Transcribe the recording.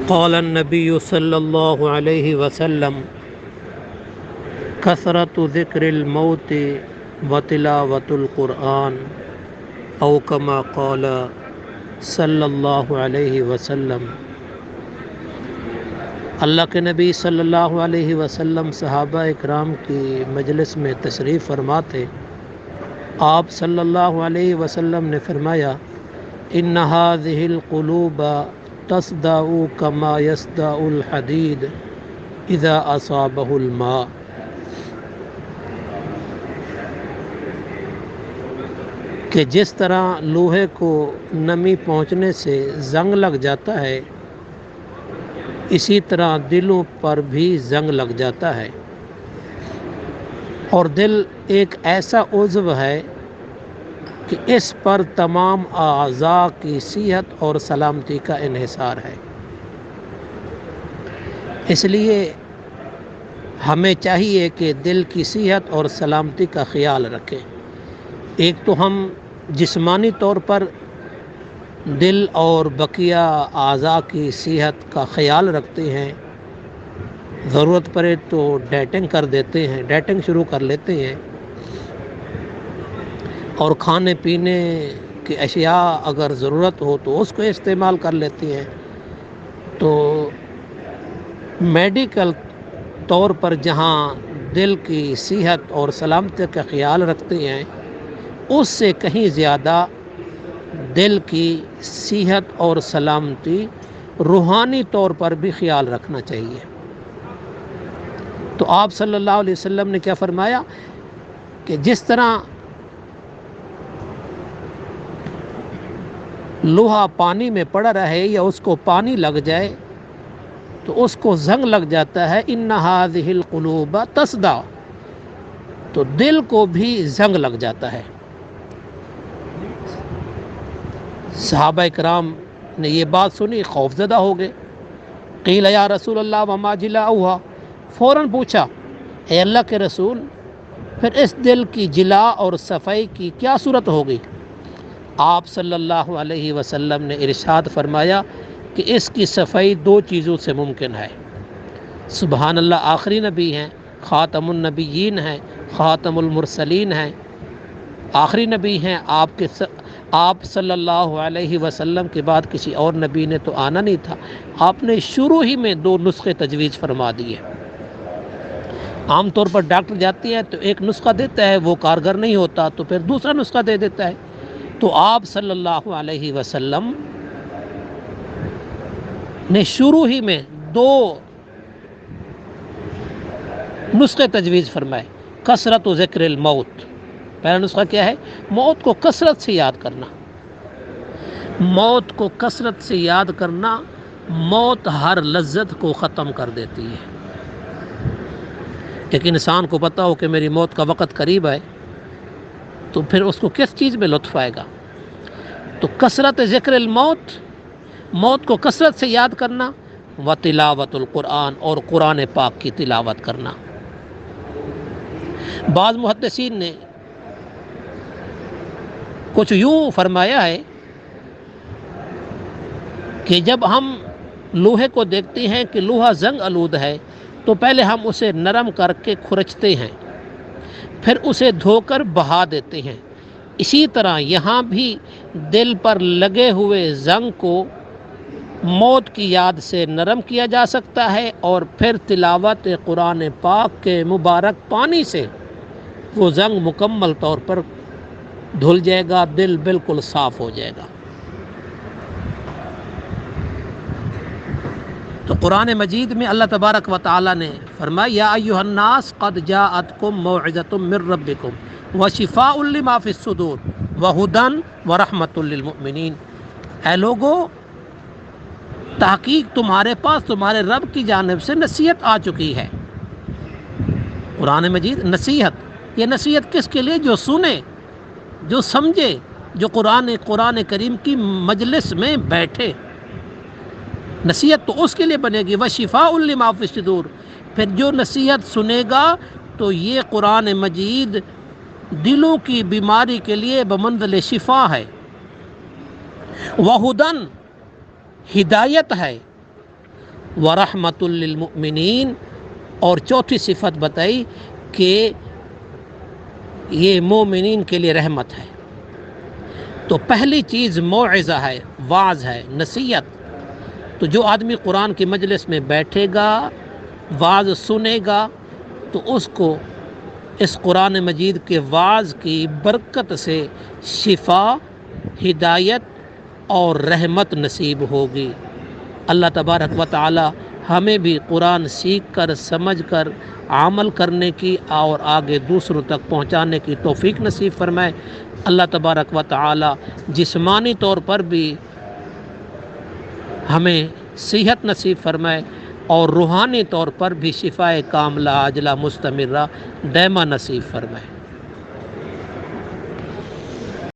قال النبی صلی اللہ علیہ وسلم کثرت ذکر الموت و تلاوت القرآن او کما قال صلی اللہ علیہ وسلم۔ اللہ کے نبی صلی اللہ علیہ وسلم صحابہ اکرام کی مجلس میں تشریف فرما تھے۔ آپ صلی اللہ علیہ وسلم نے فرمایا ان هذه القلوب تصدع كما يصدع الحديد اذا اصابه الماء۔ کہ جس طرح لوہے کو نمی پہنچنے سے زنگ لگ جاتا ہے، اسی طرح دلوں پر بھی زنگ لگ جاتا ہے، اور دل ایک ایسا عضو ہے کہ اس پر تمام اعضاء کی صحت اور سلامتی کا انحصار ہے۔ اس لیے ہمیں چاہیے کہ دل کی صحت اور سلامتی کا خیال رکھیں۔ ایک تو ہم جسمانی طور پر دل اور بقیہ اعضاء کی صحت کا خیال رکھتے ہیں، ضرورت پڑے تو ڈیٹنگ کر دیتے ہیں، ڈیٹنگ شروع کر لیتے ہیں، اور کھانے پینے کی اشیاء اگر ضرورت ہو تو اس کو استعمال کر لیتے ہیں۔ تو میڈیکل طور پر جہاں دل کی صحت اور سلامتی کا خیال رکھتے ہیں، اس سے کہیں زیادہ دل کی صحت اور سلامتی روحانی طور پر بھی خیال رکھنا چاہیے۔ تو آپ صلی اللہ علیہ وسلم نے کیا فرمایا کہ جس طرح لوہا پانی میں پڑا رہے یا اس کو پانی لگ جائے تو اس کو زنگ لگ جاتا ہے، ان هذه القلوب تصدع، تو دل کو بھی زنگ لگ جاتا ہے۔ صحابہ کرام نے یہ بات سنی، خوف زدہ ہو گئے۔ قیل یا رسول اللہ وما جلاؤها، فوراً پوچھا اے اللہ کے رسول، پھر اس دل کی جلا اور صفائی کی کیا صورت ہوگی؟ آپ صلی اللہ علیہ وسلم نے ارشاد فرمایا کہ اس کی صفائی دو چیزوں سے ممکن ہے۔ سبحان اللہ، آخری نبی ہیں، خاتم النبیین ہیں، خاتم المرسلین ہیں، آخری نبی ہیں۔ آپ صلی اللہ علیہ وسلم کے بعد کسی اور نبی نے تو آنا نہیں تھا، آپ نے شروع ہی میں دو نسخے تجویز فرما دیے۔ عام طور پر ڈاکٹر جاتے ہیں تو ایک نسخہ دیتا ہے، وہ کارگر نہیں ہوتا تو پھر دوسرا نسخہ دے دیتا ہے۔ تو آپ صلی اللہ علیہ وسلم نے شروع ہی میں دو نسخے تجویز فرمائے۔ کثرت و ذکر الموت، پہلا نسخہ کیا ہے؟ موت کو کثرت سے یاد کرنا۔ موت کو کثرت سے یاد کرنا، موت ہر لذت کو ختم کر دیتی ہے۔ ایک انسان کو پتہ ہو کہ میری موت کا وقت قریب ہے تو پھر اس کو کس چیز میں لطف آئے گا؟ تو کثرت ذکر الموت، موت کو کثرت سے یاد کرنا، و تلاوت القرآن، اور قرآن پاک کی تلاوت کرنا۔ بعض محدثین نے کچھ یوں فرمایا ہے کہ جب ہم لوہے کو دیکھتے ہیں کہ لوہا زنگ آلود ہے تو پہلے ہم اسے نرم کر کے کھرچتے ہیں، پھر اسے دھو کر بہا دیتے ہیں۔ اسی طرح یہاں بھی دل پر لگے ہوئے زنگ کو موت کی یاد سے نرم کیا جا سکتا ہے، اور پھر تلاوت قرآن پاک کے مبارک پانی سے وہ زنگ مکمل طور پر دھل جائے گا، دل بالکل صاف ہو جائے گا۔ تو قرآن مجید میں اللہ تبارک و تعالی نے فرمایا یا ایھا الناس قد جاءتکم موعظۃ من ربکم وشفاء لما فی الصدور وہدی ورحمۃ للمؤمنین۔ اے لوگو، تحقیق تمہارے پاس تمہارے رب کی جانب سے نصیحت آ چکی ہے۔ قرآن مجید نصیحت، یہ نصیحت کس کے لیے؟ جو سنے، جو سمجھے، جو قرآن کریم کی مجلس میں بیٹھے۔ نصیحت تو اس کے لیے بنے گی، وشفاء لما فی الصدور، پھر جو نصیحت سنے گا تو یہ قرآن مجید دلوں کی بیماری کے لیے بمنزل شفا ہے، وہدن، ہدایت ہے، ورحمۃ للمؤمنین، اور چوتھی صفت بتائی کہ یہ مومنین کے لیے رحمت ہے۔ تو پہلی چیز موعظہ ہے، واعظ ہے، نصیحت۔ تو جو آدمی قرآن کی مجلس میں بیٹھے گا، واعظ سنے گا، تو اس کو اس قرآن مجید کے واعظ کی برکت سے شفا، ہدایت اور رحمت نصیب ہوگی۔ اللہ تبارک و تعالی ہمیں بھی قرآن سیکھ کر، سمجھ کر، عمل کرنے کی اور آگے دوسروں تک پہنچانے کی توفیق نصیب فرمائے۔ اللہ تبارک و تعالی جسمانی طور پر بھی ہمیں صحت نصیب فرمائے اور روحانی طور پر بھی شفائے کاملہ عاجلہ مستمرہ دائمہ نصیب فرمائے۔